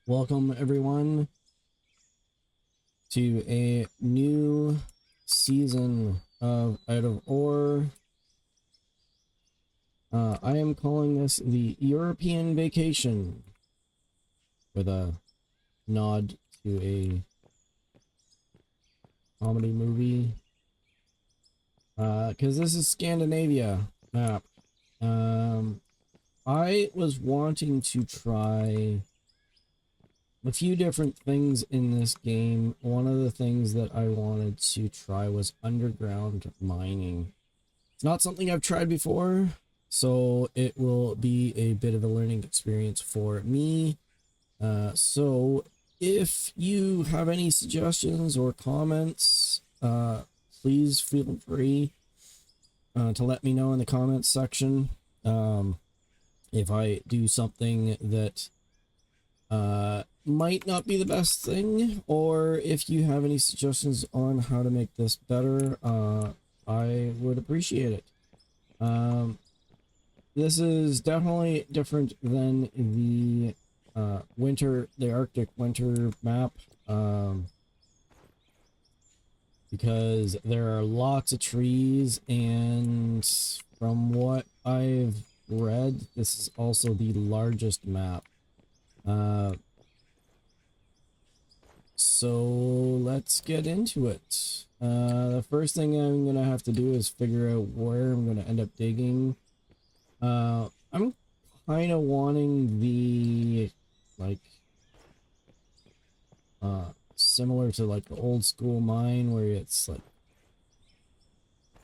Welcome everyone to a new season of Out of Ore. I am calling this the European Vacation with a nod to a comedy movie. Because this is Scandinavia map. I was wanting to try a few different things in this game. One of the things that I wanted to try was underground mining. It's not something I've tried before, so it will be a bit of a learning experience for me. So if you have any suggestions or comments, please feel free to let me know in the comments section. If I do something that might not be the best thing, or if you have any suggestions on how to make this better, I would appreciate it. This is definitely different than the Arctic winter map, because there are lots of trees, and from what I've read, this is also the largest map. So let's get into it. The first thing I'm gonna have to do is figure out where I'm gonna end up digging. I'm kind of wanting the similar to like the old school mine where it's like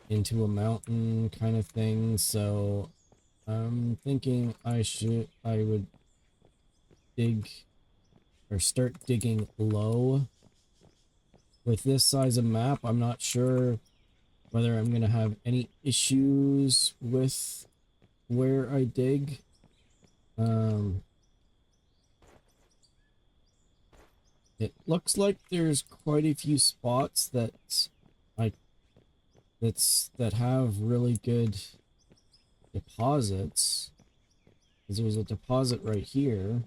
into a mountain kind of thing. So I'm thinking I would dig or start digging low. With this size of map, I'm not sure whether I'm gonna have any issues with where I dig. It looks like there's quite a few spots that that have really good deposits. Because there's a deposit right here.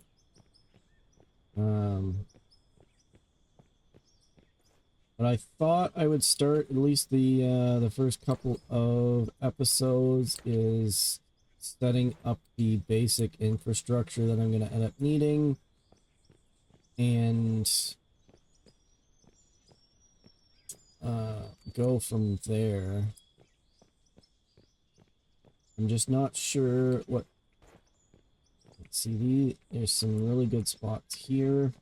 But I thought I would start at least the first couple of episodes is setting up the basic infrastructure that I'm going to end up needing, and go from there. I'm just not sure what. Let's see, there's some really good spots here.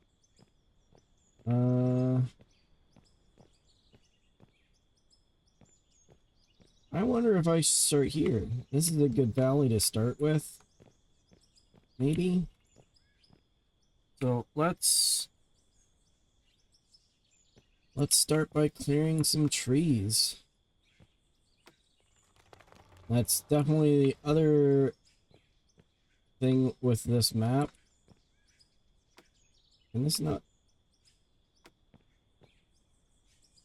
I wonder if I start here. This is a good valley to start with. Maybe. So let's start by clearing some trees. That's definitely the other thing with this map. And this not...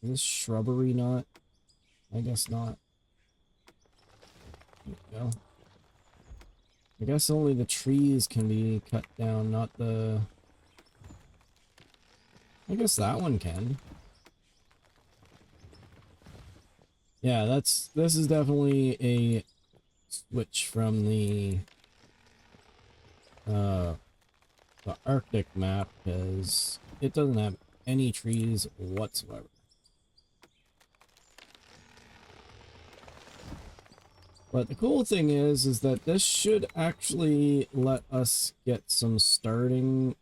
Is this shrubbery not? I guess not. There we go. I guess only the trees can be cut down, not the... I guess that one can. Yeah, this is definitely a switch from the Arctic map, because it doesn't have any trees whatsoever. But the cool thing is that this should actually let us get some starting.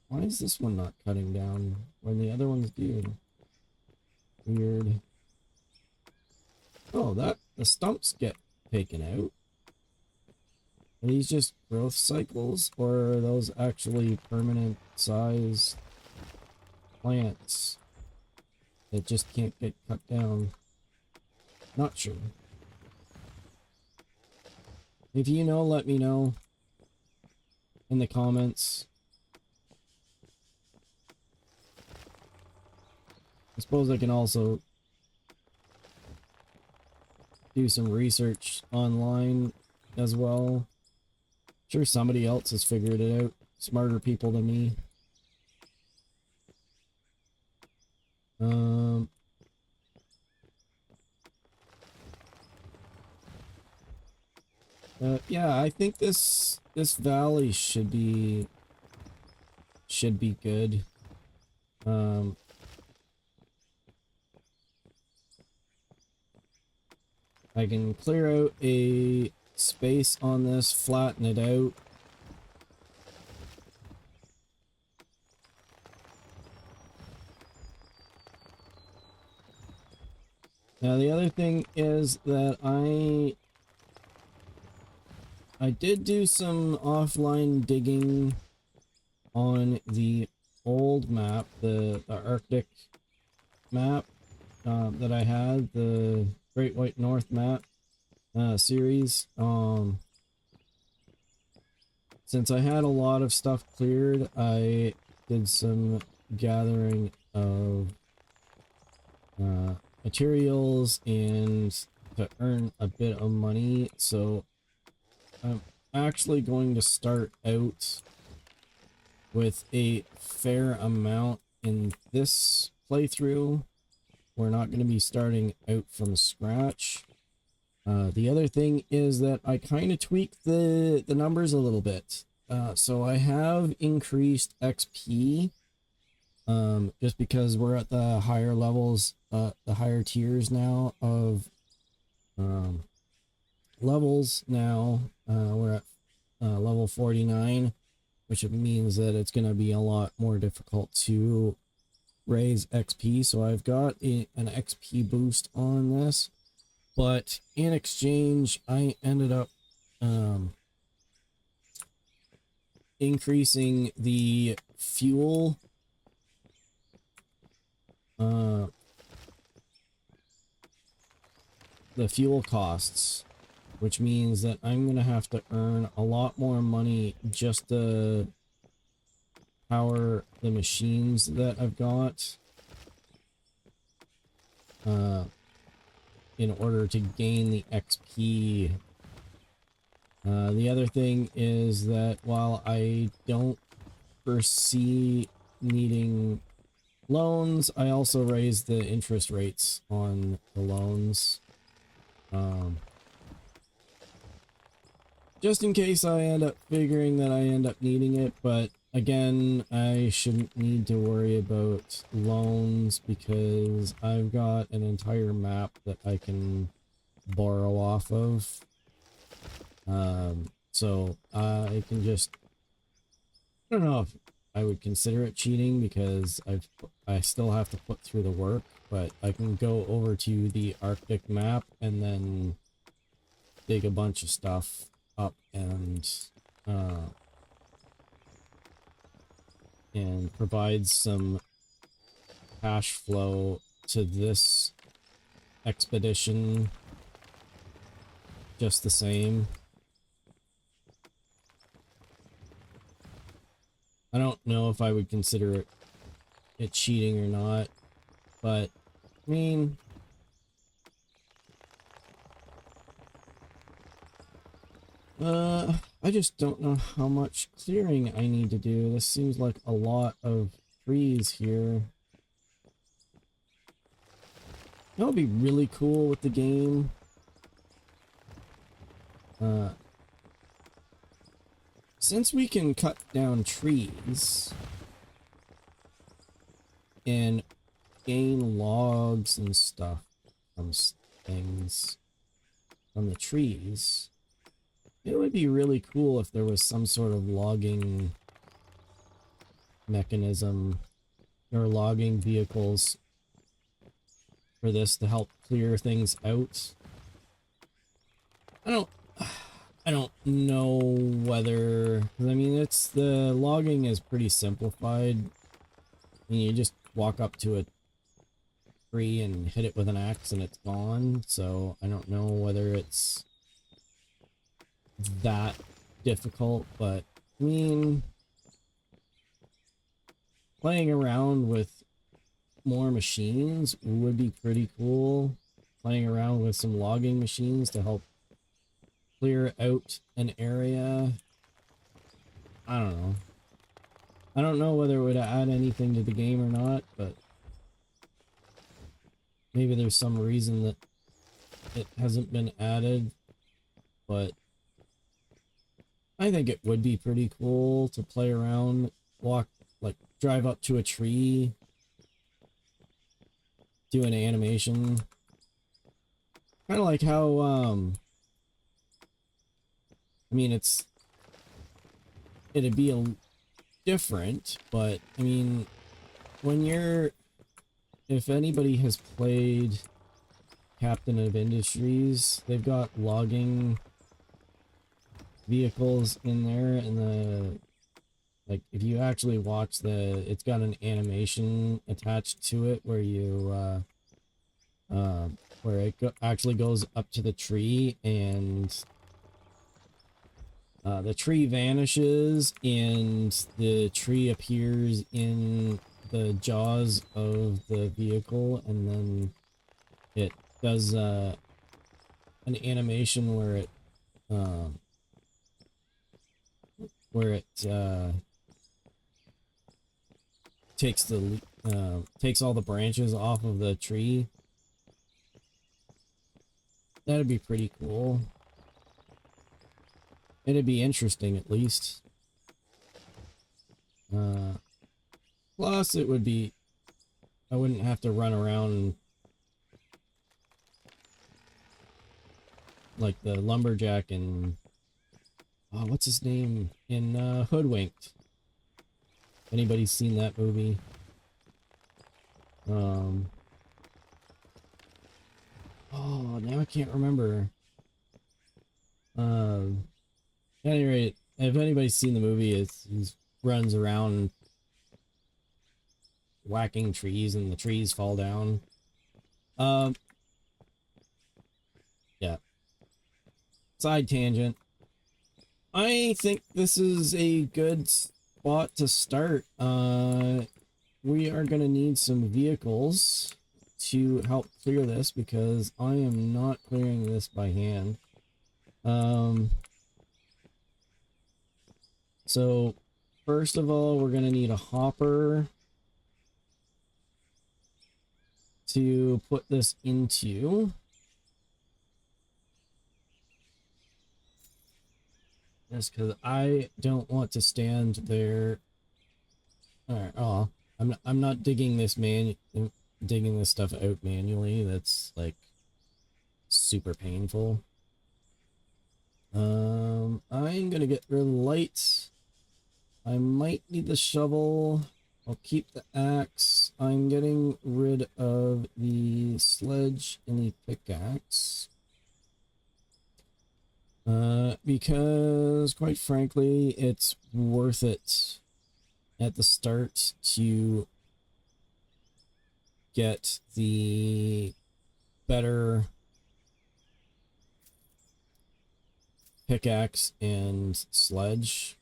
Why is this one not cutting down when the other ones do? Weird. Oh, the stumps get taken out. Are these just growth cycles, or are those actually permanent size plants that just can't get cut down? Not sure. If you know, let me know in the comments. I suppose I can also do some research online as well. Sure, somebody else has figured it out. smarter people than me. Yeah, I think this valley should be good. I can clear out a space on this, flatten it out. Now the other thing is that I did do some offline digging on the old map, the Arctic map that I had, the Great White North map series. Since I had a lot of stuff cleared, I did some gathering of materials and to earn a bit of money. So I'm actually going to start out with a fair amount in this playthrough. We're not going to be starting out from scratch. The other thing is that I kind of tweaked the numbers a little bit. So I have increased XP just because we're at the higher levels, the higher tiers now of levels now. We're at level 49, which means that it's going to be a lot more difficult to raise XP. So I've got an XP boost on this, but in exchange I ended up increasing the fuel costs, which means that I'm gonna have to earn a lot more money just to power the machines that I've got in order to gain the XP. The other thing is that while I don't foresee needing loans, I also raised the interest rates on the loans. Just in case I end up figuring that I end up needing it, but again, I shouldn't need to worry about loans because I've got an entire map that I can borrow off of. So I can just, I don't know if I would consider it cheating because I still have to put through the work, but I can go over to the Arctic map and then dig a bunch of stuff up and provide some cash flow to this expedition just the same. I don't know if I would consider it cheating or not, but I mean, I just don't know how much clearing I need to do. This seems like a lot of trees here. That would be really cool with the game. Since we can cut down trees and gain logs and stuff from things from the trees, it would be really cool if there was some sort of logging mechanism or logging vehicles for this to help clear things out. I don't know whether, because I mean, the logging is pretty simplified. I mean, you just walk up to a tree and hit it with an axe and it's gone. So I don't know whether it's that difficult, but I mean, playing around with more machines would be pretty cool. Playing around with some logging machines to help clear out an area. I don't know. I don't know whether it would add anything to the game or not, but maybe there's some reason that it hasn't been added, but I think it would be pretty cool to play around, walk, like drive up to a tree, do an animation. Kind of like how, I mean, it'd be a different, but I mean, when you're, if anybody has played Captain of Industries, they've got logging vehicles in there, and the, like, if you actually watch it's got an animation attached to it where you, where it actually goes up to the tree, and the tree vanishes and the tree appears in the jaws of the vehicle, and then it does an animation where it takes all the branches off of the tree. That'd be pretty cool. It'd be interesting, at least. Plus, it would be... I wouldn't have to run around like the lumberjack in... Oh, what's his name? In Hoodwinked. Anybody's seen that movie? Oh, now I can't remember. At any rate, if anybody's seen the movie, he runs around whacking trees and the trees fall down. Yeah. Side tangent. I think this is a good spot to start. We are going to need some vehicles to help clear this, because I am not clearing this by hand. So first of all, we're going to need a hopper to put this into. Just because I don't want to stand there. All right. Oh, I'm not digging this stuff out manually. That's like super painful. I'm gonna get rid of the lights. I might need the shovel. I'll keep the axe. I'm getting rid of the sledge and the pickaxe. Because quite frankly, it's worth it at the start to get the better pickaxe and sledge.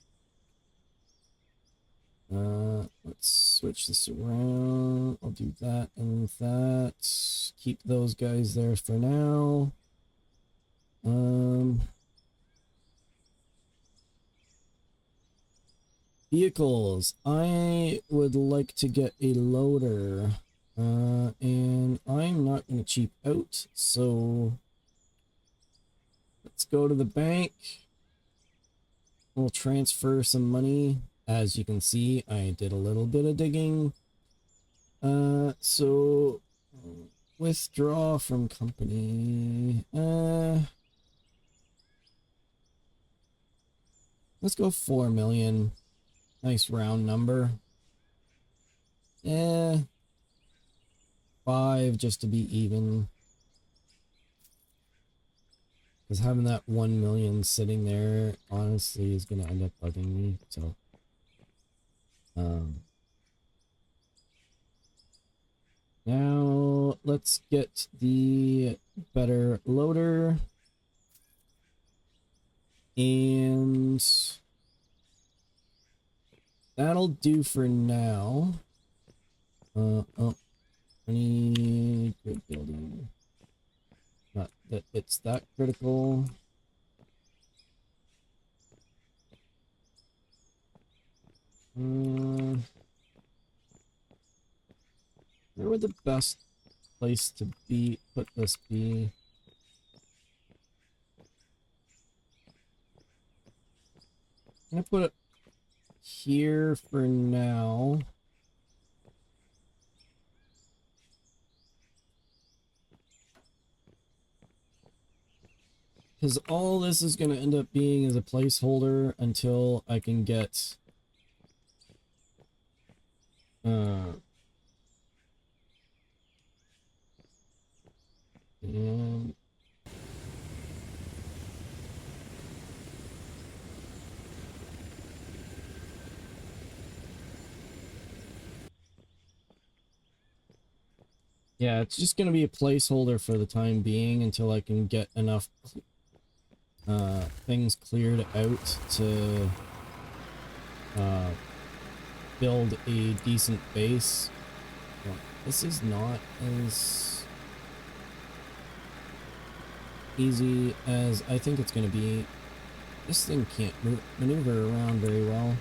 Let's switch this around. I'll do that and that. Keep those guys there for now. Vehicles. I would like to get a loader. And I'm not going to cheap out, so let's go to the bank. We'll transfer some money. As you can see, I did a little bit of digging. So withdraw from company. Let's go 4 million. Nice round number. 5 just to be even. Because having that 1 million sitting there honestly is going to end up bugging me. So now let's get the better loader, and that'll do for now. Oh, any good building? Not that it's that critical. would the best place to put this be? I'm gonna put it here for now. Because all this is going to end up being is a placeholder until I can get and yeah, it's just going to be a placeholder for the time being until I can get enough things cleared out to build a decent base. Well, this is not as easy as I think it's going to be. This thing can't maneuver around very well.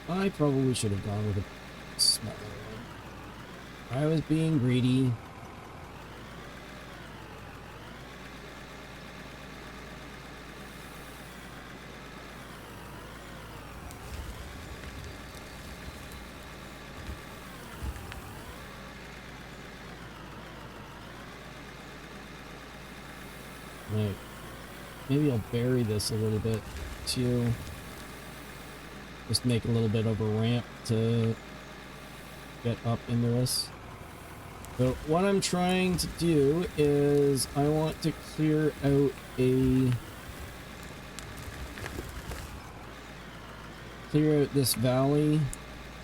I probably should have gone with a smaller one. I was being greedy. Right. Maybe I'll bury this a little bit too. Just make a little bit of a ramp to get up into this. So what I'm trying to do is I want to clear out this valley,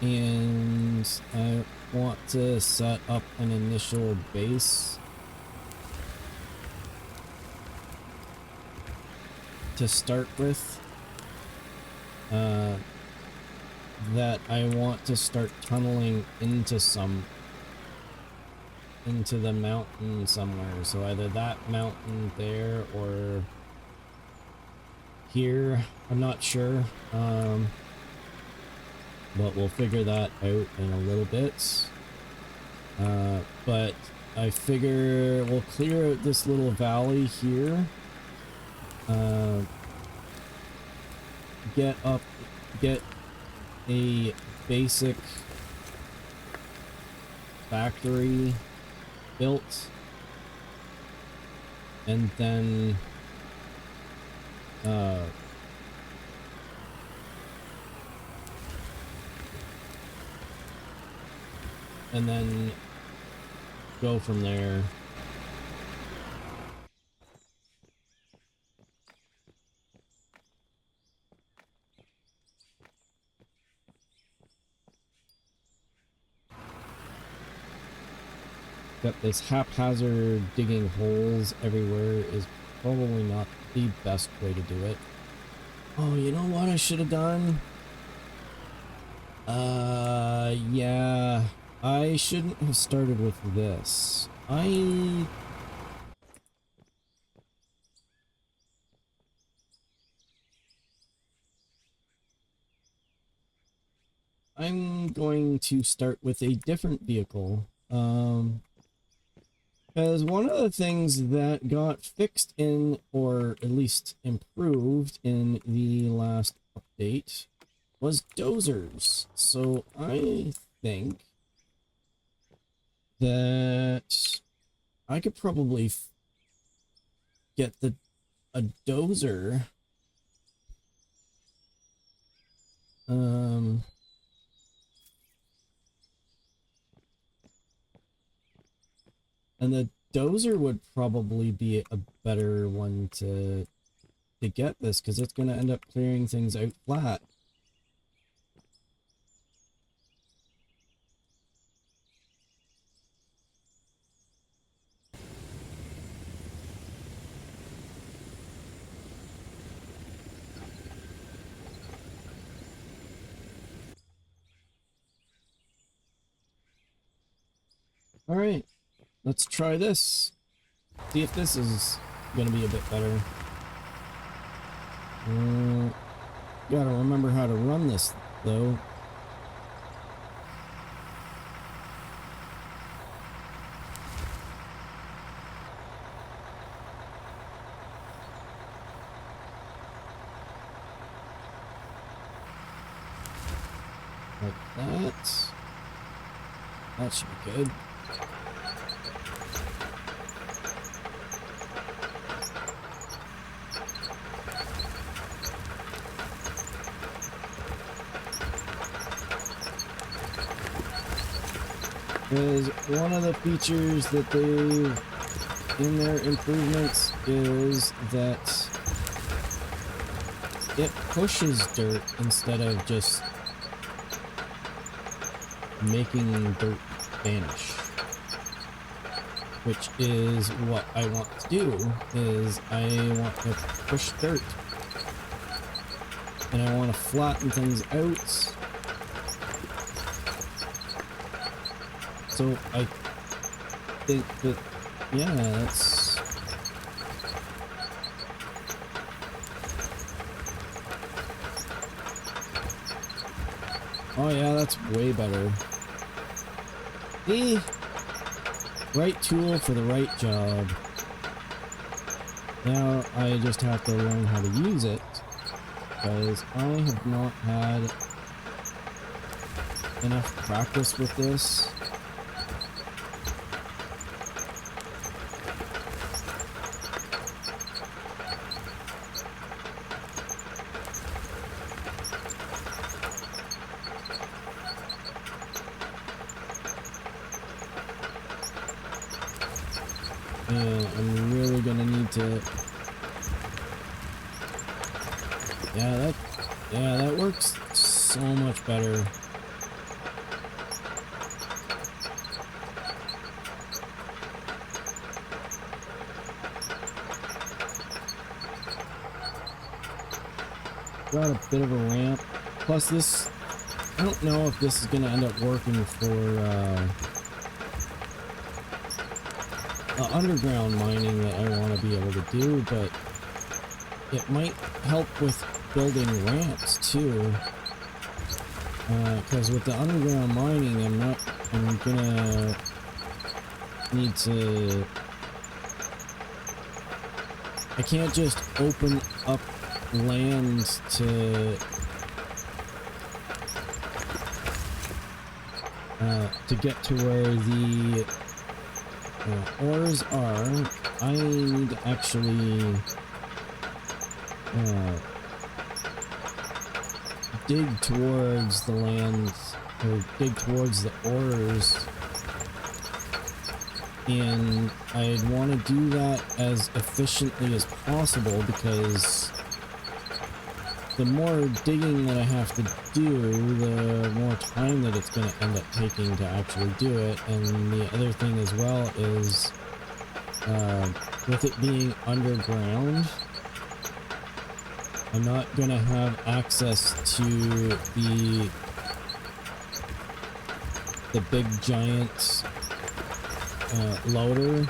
and I want to set up an initial base to start with, that I want to start tunneling into the mountain somewhere. So either that mountain there or here, I'm not sure, but we'll figure that out in a little bit. But I figure we'll clear out this little valley here, get a basic factory built, and then go from there. That this haphazard digging holes everywhere is probably not the best way to do it. Oh, you know what I should have done? Yeah, I shouldn't have started with this. I'm going to start with a different vehicle. Because one of the things that got fixed in, or at least improved in the last update, was dozers. So I think that I could probably get a dozer. And the dozer would probably be a better one to get this, because it's going to end up clearing things out flat. All right, let's try this. See if this is going to be a bit better. Gotta remember how to run this, though. Like that. That should be good. Is one of the features that they in their improvements is that it pushes dirt instead of just making dirt vanish, which is what I want to do. Is I want to push dirt and I want to flatten things out. So I think that, yeah, that's... Oh yeah, that's way better. The right tool for the right job. Now I just have to learn how to use it, because I have not had enough practice with this. And I'm really gonna need to... Yeah, that works so much better. Got a bit of a ramp. Plus this, I don't know if this is gonna end up working for underground mining that I want to be able to do, but it might help with building ramps too, because with the underground mining I'm gonna need to, I can't just open up land to get to where the ores are. I need to actually dig towards the land, or dig towards the ores, and I'd want to do that as efficiently as possible, because the more digging that I have to do, the more time that it's going to end up taking to actually do it. And the other thing as well is, with it being underground, I'm not going to have access to the big giant loader.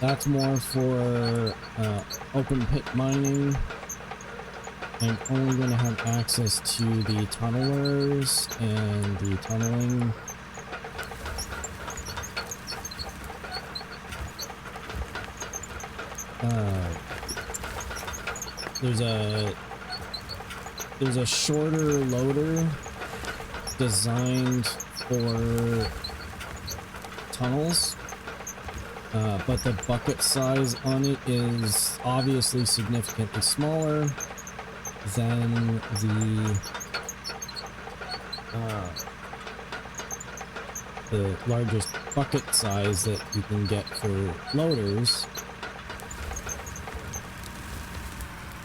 That's more for open pit mining. I'm only going to have access to the tunnelers and the tunneling. There's a shorter loader designed for tunnels. But the bucket size on it is obviously significantly smaller than the largest bucket size that you can get for loaders.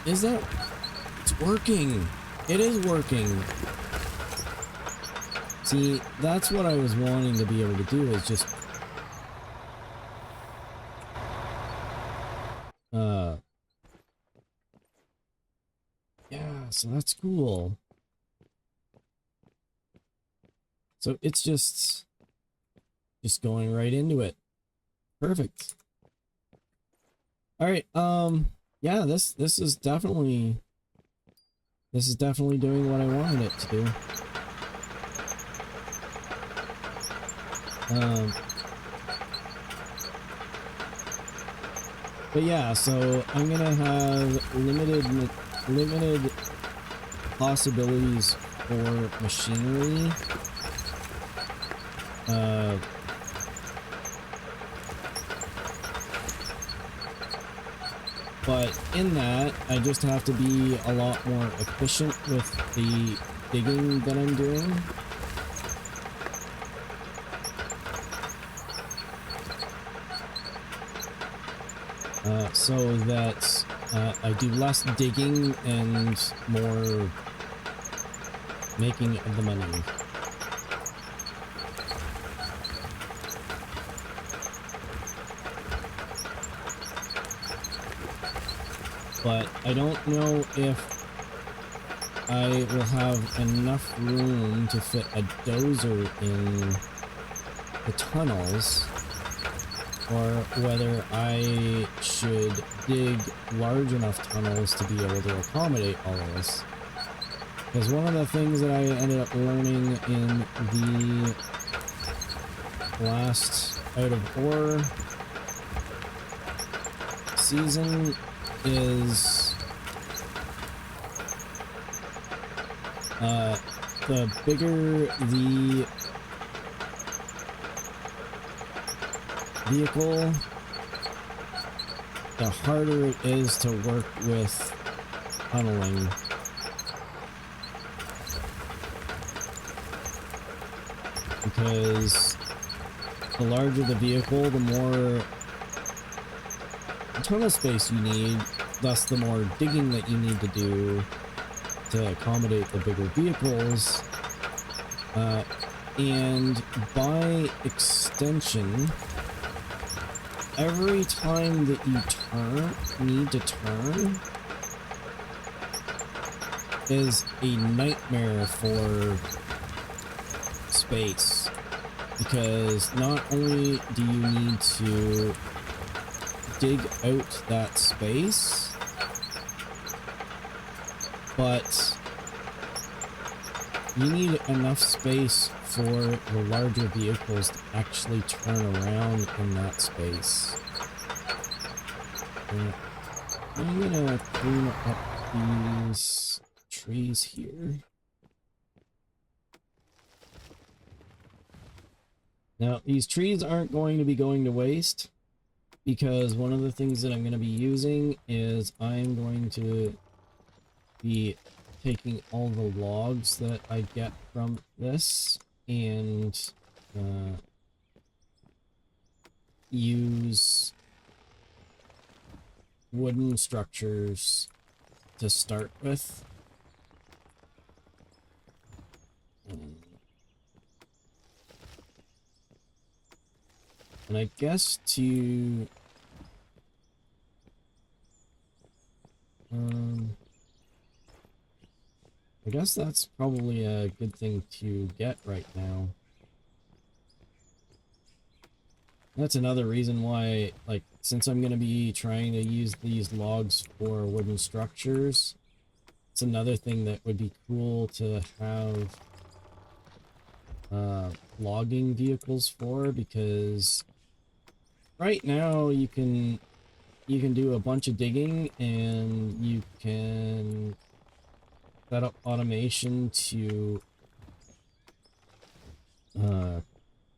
Is that... It's working! It is working! See, that's what I was wanting to be able to do, is just... yeah, so that's cool. So it's just going right into it. Perfect. All right. Yeah, this is definitely doing what I wanted it to do. But yeah, so I'm gonna have limited limited possibilities for machinery. But in that, I just have to be a lot more efficient with the digging that I'm doing. So that I do less digging and more making of the money. But I don't know if I will have enough room to fit a dozer in the tunnels, or whether I should dig large enough tunnels to be able to accommodate all of this. Because one of the things that I ended up learning in the last Out of Ore season is the bigger the vehicle, the harder it is to work with tunneling. Because the larger the vehicle, the more tunnel space you need, thus the more digging that you need to do to accommodate the bigger vehicles. And by extension, every time that you need to turn is a nightmare for space, because not only do you need to dig out that space, but you need enough space for the larger vehicles to actually turn around in that space. And I'm gonna clean up these trees here. Now, these trees aren't going to be going to waste, because one of the things that I'm going to be using is I'm going to be taking all the logs that I get from this and use wooden structures to start with. And I guess to I guess that's probably a good thing to get right now. That's another reason why, like, since I'm going to be trying to use these logs for wooden structures, it's another thing that would be cool to have logging vehicles for, because right now you can do a bunch of digging and you can set up automation to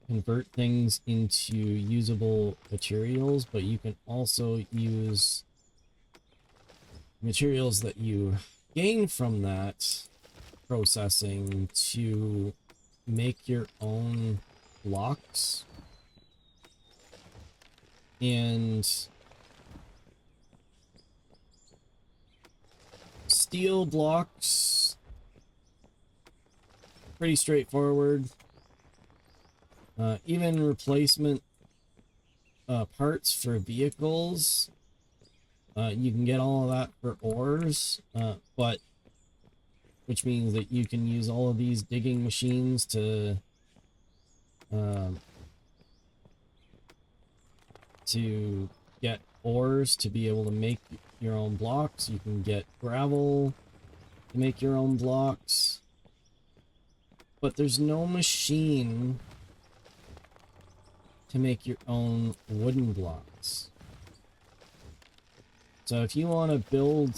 convert things into usable materials, but you can also use materials that you gain from that processing to make your own blocks. And steel blocks, pretty straightforward. Even replacement parts for vehicles, you can get all of that for ores, but which means that you can use all of these digging machines to get ores to be able to make your own blocks. You can get gravel to make your own blocks, but there's no machine to make your own wooden blocks. So if you want to build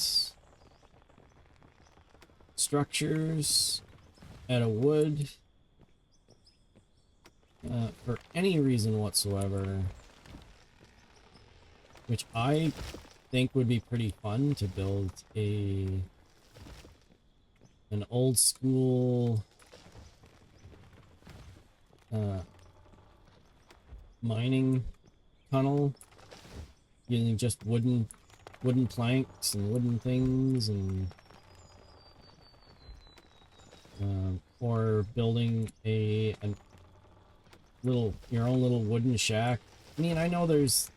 structures out of wood for any reason whatsoever, which I think would be pretty fun to build an old school mining tunnel using just wooden planks and wooden things, and or building your own little wooden shack. I mean, I know there's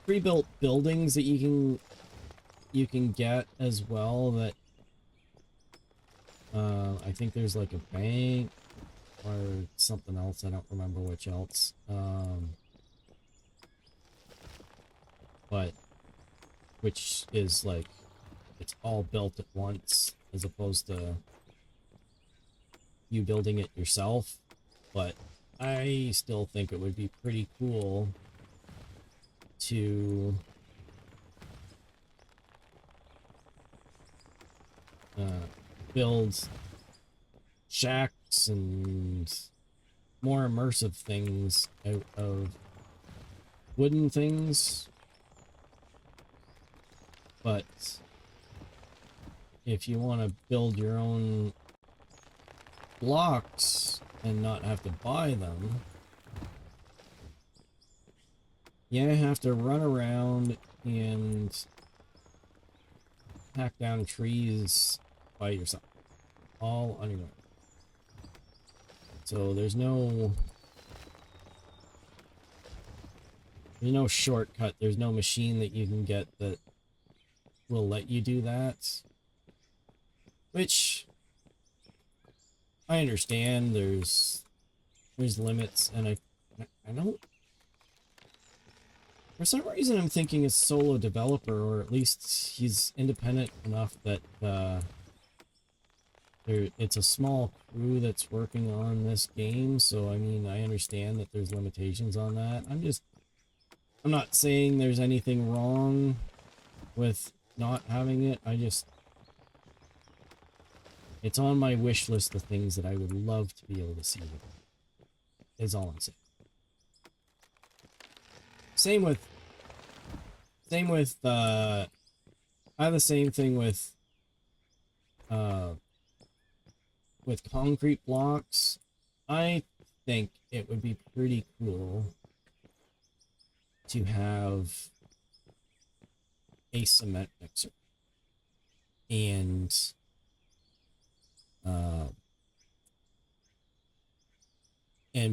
pre-built buildings that you can get as well, that I think there's like a bank or something else, I don't remember which else, but which is like it's all built at once as opposed to you building it yourself. But I still think it would be pretty cool to build shacks and more immersive things out of wooden things. But if you want to build your own blocks and not have to buy them, you have to run around and hack down trees by yourself, all on your own. So there's no shortcut, there's no machine that you can get that will let you do that, which I understand. There's limits, and I don't, for some reason I'm thinking a solo developer, or at least he's independent enough that it's a small crew that's working on this game. So I mean, I understand that there's limitations on that. I'm not saying there's anything wrong with not having it. It's on my wish list of things that I would love to be able to see, is all I'm saying. Same with I have the same thing with concrete blocks. I think it would be pretty cool to have a cement mixer and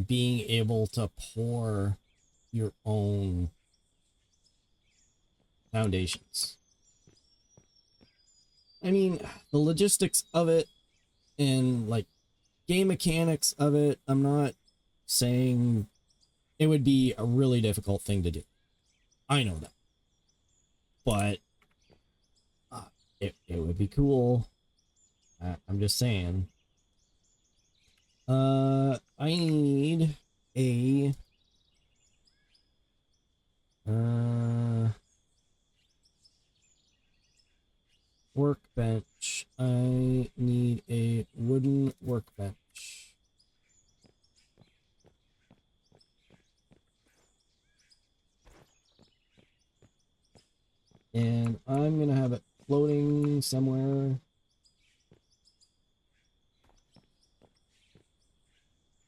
being able to pour your own foundations. I mean, the logistics of it and like game mechanics of it, I'm not saying it would be a really difficult thing to do. I know that. But it would be cool. I'm just saying. I need a workbench. I need a wooden workbench. And I'm gonna have it floating somewhere,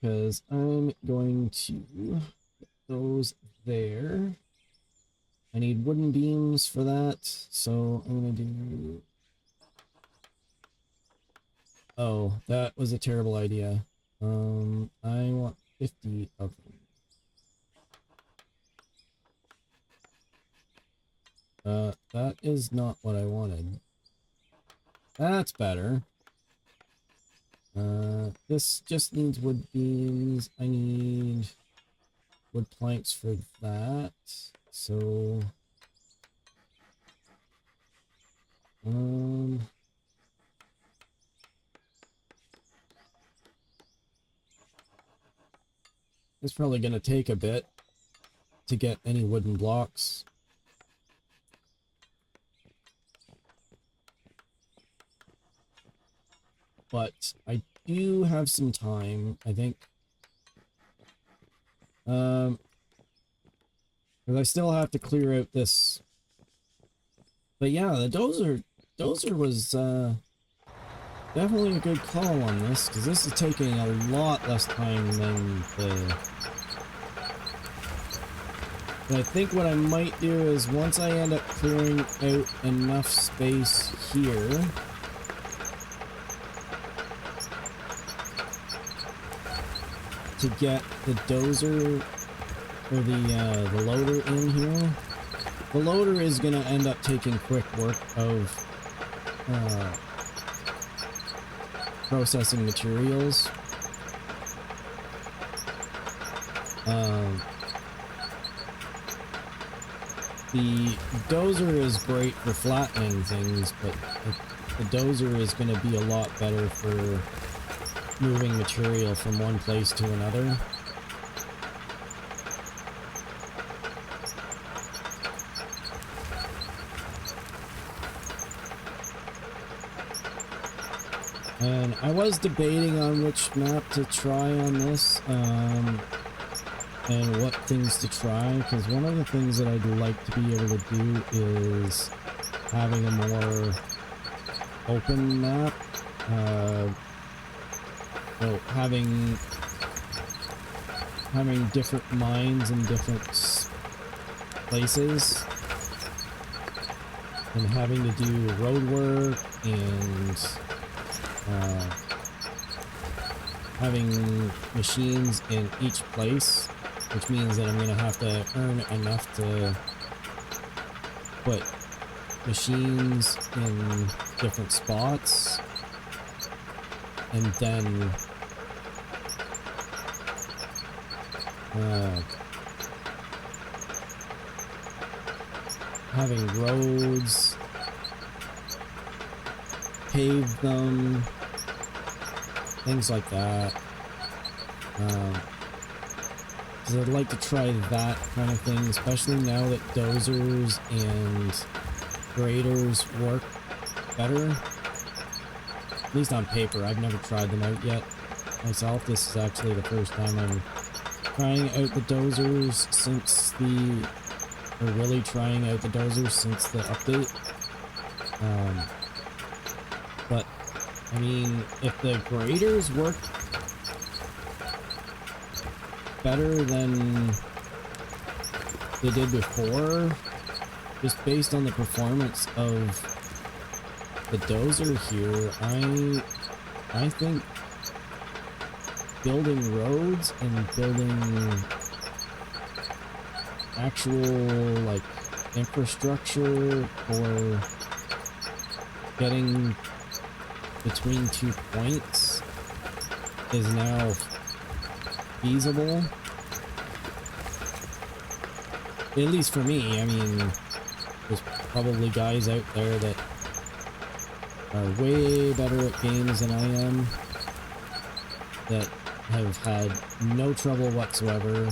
because I'm going to put those there. I need wooden beams for that, so I'm gonna do... Oh, that was a terrible idea. I want 50 of them. That is not what I wanted. That's better. This just needs wood beams. I need wood planks for that. So, it's probably gonna take a bit to get any wooden blocks. but I do have some time, I think. Because I still have to clear out this. But yeah, the dozer was definitely a good call on this, because this is taking a lot less time than the... But I think what I might do is once I end up clearing out enough space here, to get the dozer or the loader in here. The loader is going to end up taking quick work of processing materials. The dozer is great for flattening things, but the dozer is going to be a lot better for moving material from one place to another. And I was debating on which map to try on this, and what things to try, because one of the things that I'd like to be able to do is having a more open map. So having different mines in different places, and having to do road work, and having machines in each place, which means that I'm going to have to earn enough to put machines in different spots, and then having roads, pave them, things like that. Because I'd like to try that kind of thing, especially now that dozers and graders work better. At least on paper. I've never tried them out yet myself. This is actually the first time I'm trying out the dozers since the... or really trying out the dozers since the update. But, I mean, if the graders work better than they did before, just based on the performance of the dozer here, I think building roads and building actual, like, infrastructure or getting between 2 points is now feasible. At least for me. I mean, there's probably guys out there that are way better at games than I am, that have had no trouble whatsoever.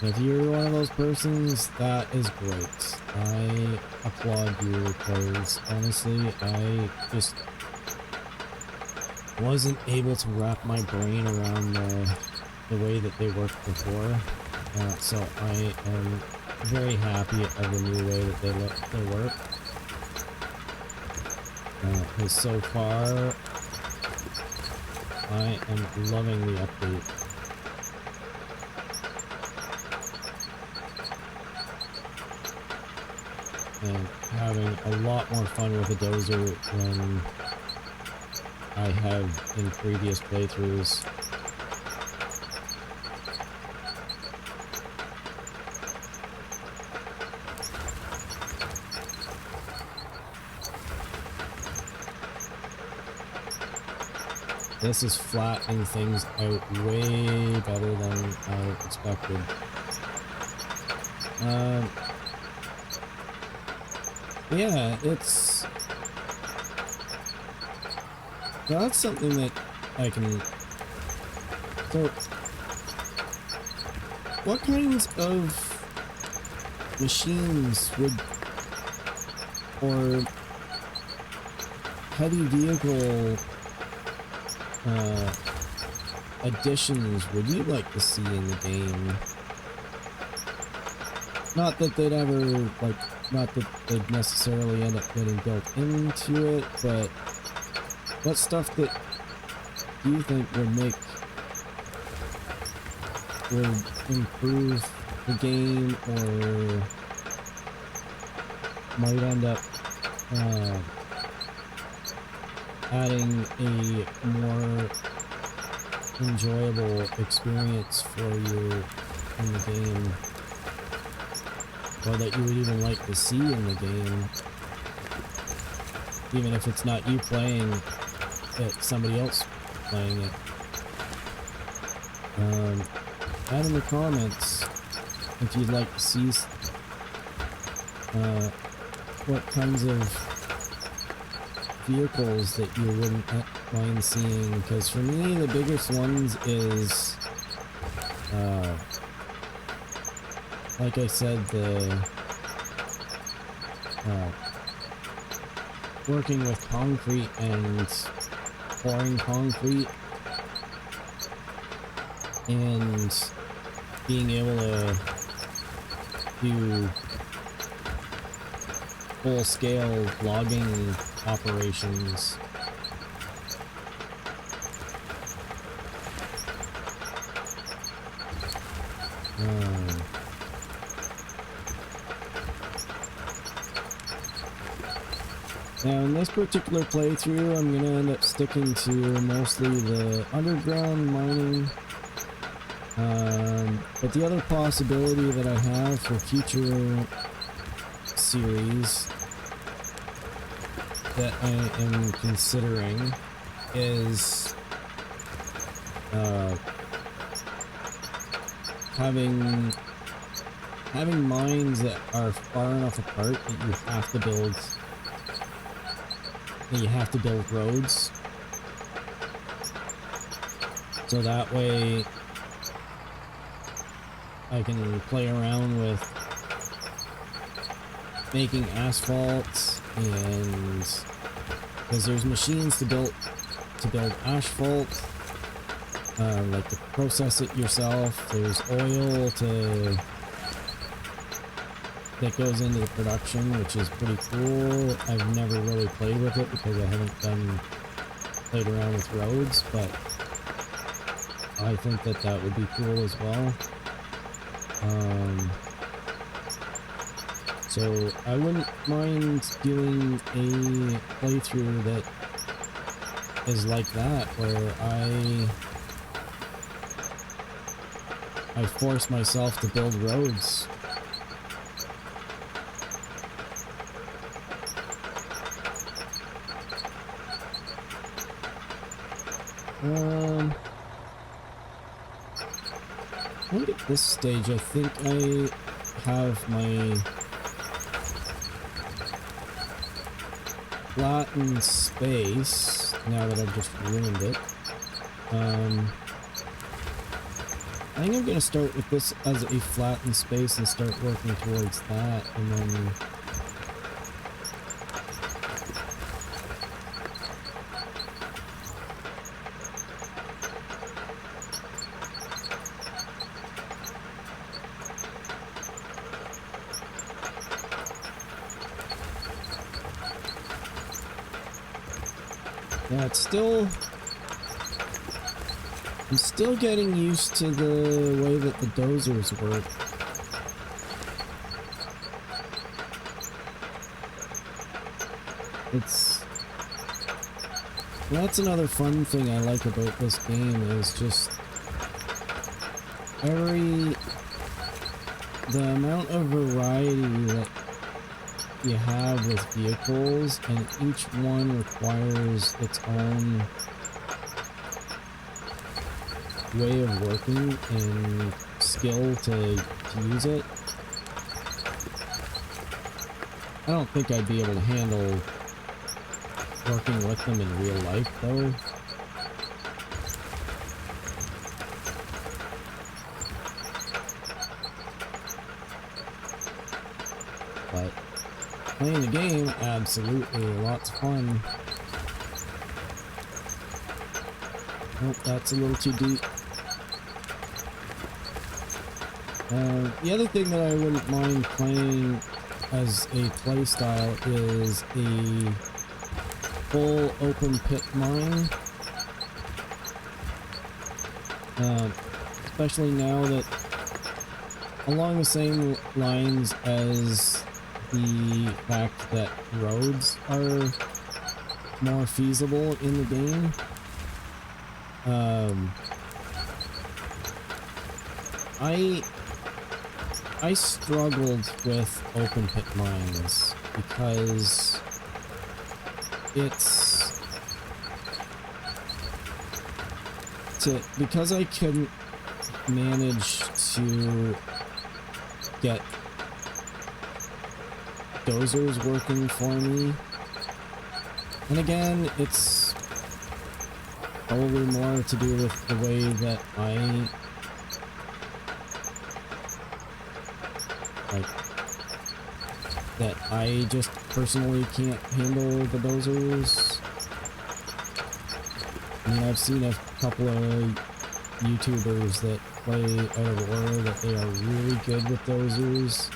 If you're one of those persons, that is great. I applaud you, because honestly, I just wasn't able to wrap my brain around the way that they worked before. So I am very happy at the new way that they work. Because so far, I am loving the update. And having a lot more fun with a dozer than I have in previous playthroughs. This is flattening things out way better than I expected. Yeah, it's... that's something that I can... So, what kinds of machines would... or heavy vehicle additions would you like to see in the game? Not that they'd ever, like, not that they'd necessarily end up getting built into it, but what stuff that you think would improve the game, or might end up adding a more enjoyable experience for you in the game, or that you would even like to see in the game, even if it's not you playing it, somebody else playing it. Add in the comments if you'd like to see what kinds of vehicles that you wouldn't mind seeing, because for me the biggest ones is like I said, the working with concrete and pouring concrete and being able to do full-scale logging operations. Now in this particular playthrough, I'm going to end up sticking to mostly the underground mining. But the other possibility that I have for future series that I am considering is having mines that are far enough apart that you have to build roads, so that way I can play around with making asphalt, and because there's machines to build asphalt, like to process it yourself. There's oil that goes into the production, which is pretty cool. I've never really played with it because I haven't played around with roads, but I think that would be cool as well. So I wouldn't mind doing a playthrough that is like that, where I force myself to build roads. I think at this stage, I think I have my flattened space, now that I've just ruined it. I think I'm going to start with this as a flattened space and start working towards that, and then yeah, I'm still getting used to the way that the dozers work. That's another fun thing I like about this game, is just the amount of variety that you have with vehicles, and each one requires its own way of working and skill to use it. I don't think I'd be able to handle working with them in real life, though. But playing the game, absolutely lots of fun. Oh, that's a little too deep. The other thing that I wouldn't mind playing as a playstyle is a full open pit mine. Especially now that along the same lines as the fact that roads are more feasible in the game. I struggled with open pit mines because because I couldn't manage to get dozers working for me. And again, it's probably more to do with the way that I just personally can't handle the dozers. I mean, I've seen a couple of YouTubers that play out of order that they are really good with dozers.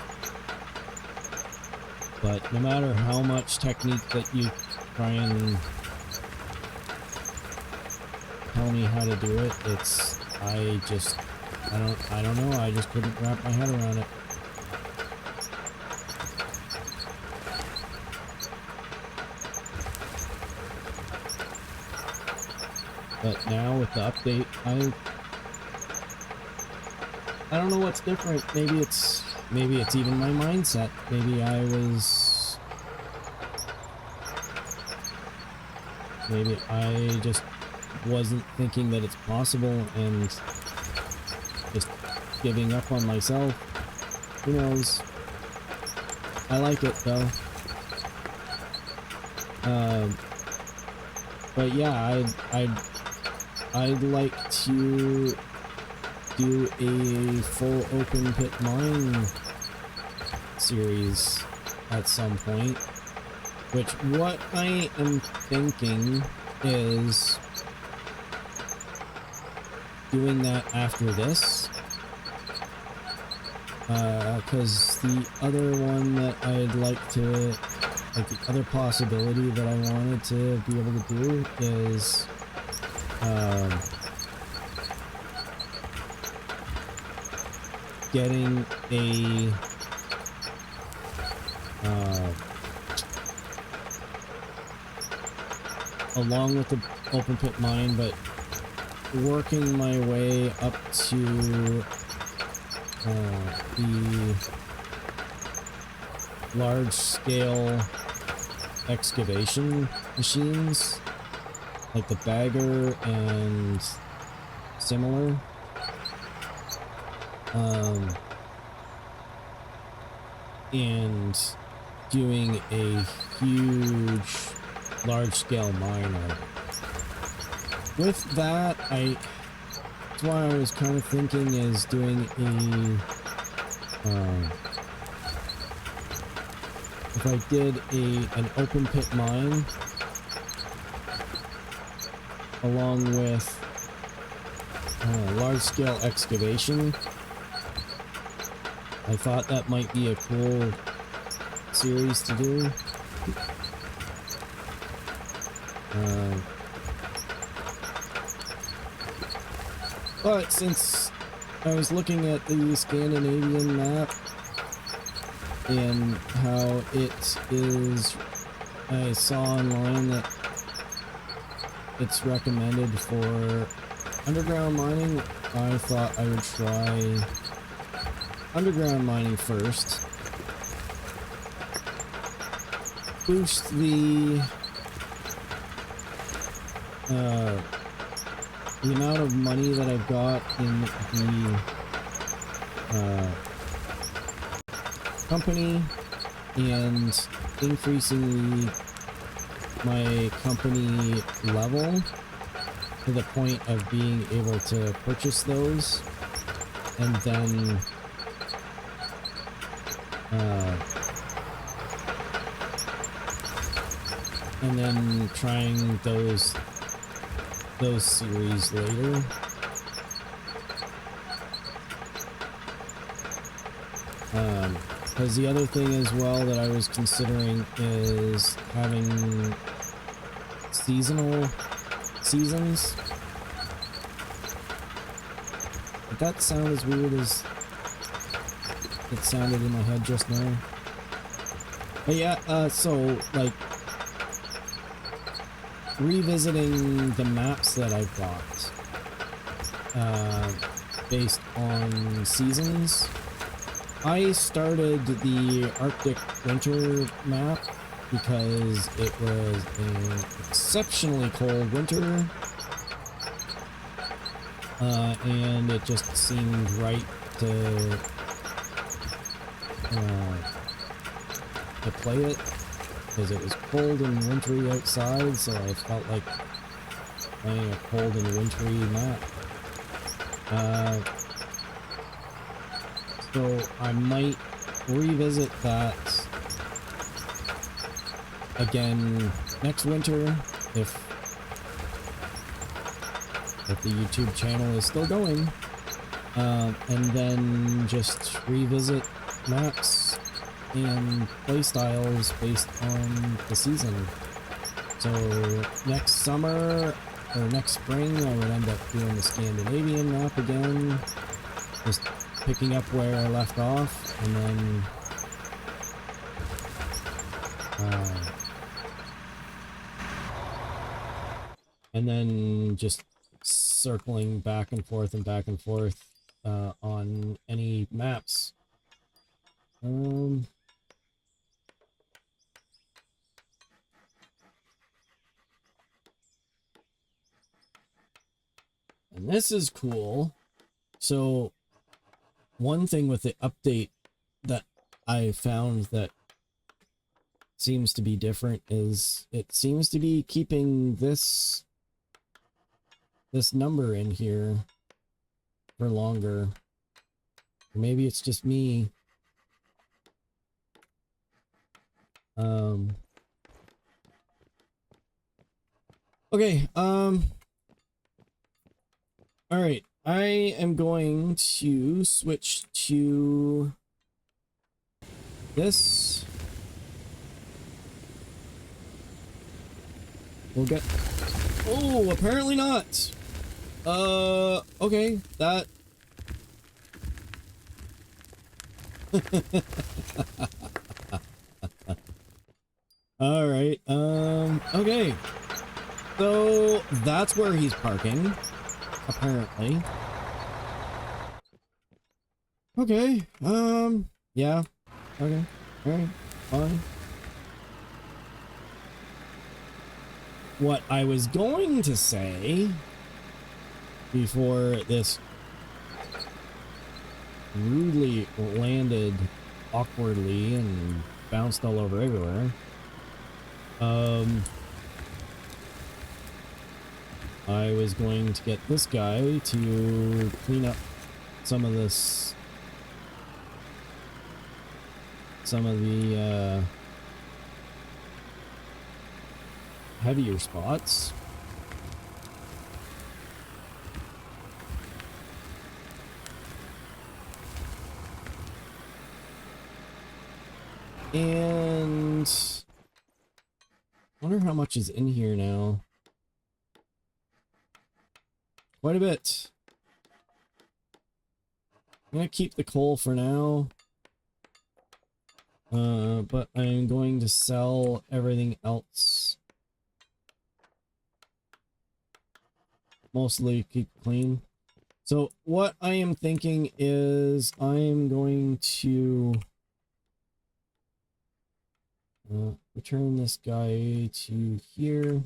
But no matter how much technique that you try and tell me how to do it, I don't know, I just couldn't wrap my head around it. But now with the update, I don't know what's different. Maybe it's even my mindset. Maybe I just wasn't thinking that it's possible and just giving up on myself. Who knows? I like it though. But yeah, I'd like to do a full open pit mine series at some point. Which what I am thinking is doing that after this. Because the other one that I'd like to, like the other possibility that I wanted to be able to do is getting a along with the open pit mine, but working my way up to the large scale excavation machines like the bagger and similar. And doing a huge large-scale mine on it. With that, that's why I was kind of thinking is doing if I did an open pit mine along with large-scale excavation, I thought that might be a cool series to do. But since I was looking at the Scandinavian map and how it is, I saw online that it's recommended for underground mining. I thought I would try underground mining first. Boost the amount of money that I've got in the company and increasing my company level to the point of being able to purchase those and then trying those those series later. Because the other thing as well that I was considering is having seasons. Did that sound as weird as it sounded in my head just now? But yeah, so, like, revisiting the maps that I've got, based on seasons. I started the Arctic winter map because it was an exceptionally cold winter, and it just seemed right to play it because it was cold and wintry outside, so I felt like playing a cold and wintry map. So I might revisit that again next winter if the YouTube channel is still going, and then just revisit maps and playstyles based on the season. So next summer or next spring I would end up doing the Scandinavian map again, just picking up where I left off, and then just circling back and forth on any maps. And this is cool. So one thing with the update that I found that seems to be different is it seems to be keeping this number in here for longer. Or maybe it's just me. Okay, alright, I am going to switch to this. We'll get... Oh, apparently not! Okay, that... Alright, okay. So, that's where he's parking, apparently. Okay, yeah, okay, alright, fine. What I was going to say before this rudely landed awkwardly and bounced all over everywhere, I was going to get this guy to clean up some of this, some of the heavier spots. And I wonder how much is in here now. Quite a bit. I'm gonna keep the coal for now. But I'm going to sell everything else. Mostly keep clean. So what I am thinking is I'm going to return this guy to here.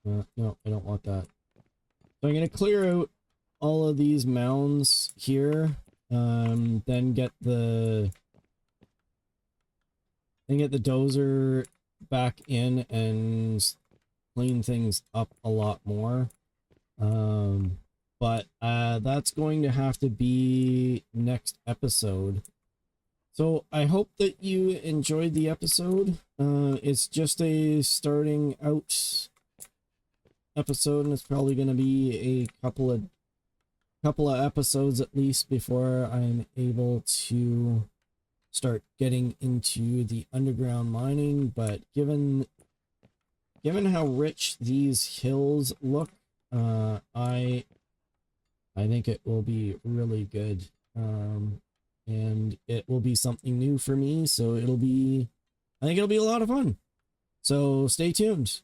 No, I don't want that. So I'm going to clear out all of these mounds here, then get the dozer back in and clean things up a lot more. But that's going to have to be next episode. So I hope that you enjoyed the episode. It's just a starting out episode, and it's probably going to be a couple of episodes at least before I'm able to start getting into the underground mining. But given how rich these hills look, I think it will be really good. And it will be something new for me, so I think it'll be a lot of fun. So stay tuned.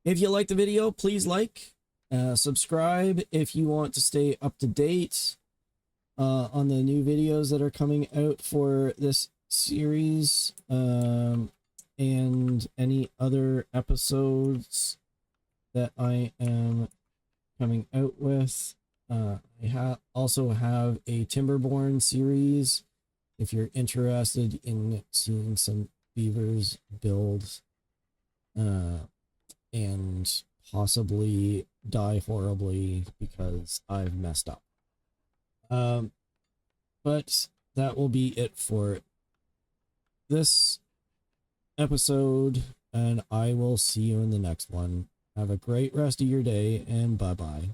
If you like the video, please like, subscribe if you want to stay up to date on the new videos that are coming out for this series, and any other episodes that I am coming out with. I also have a Timberborn series if you're interested in seeing some beavers build and possibly die horribly because I've messed up. But that will be it for this episode, and I will see you in the next one. Have a great rest of your day, and bye-bye.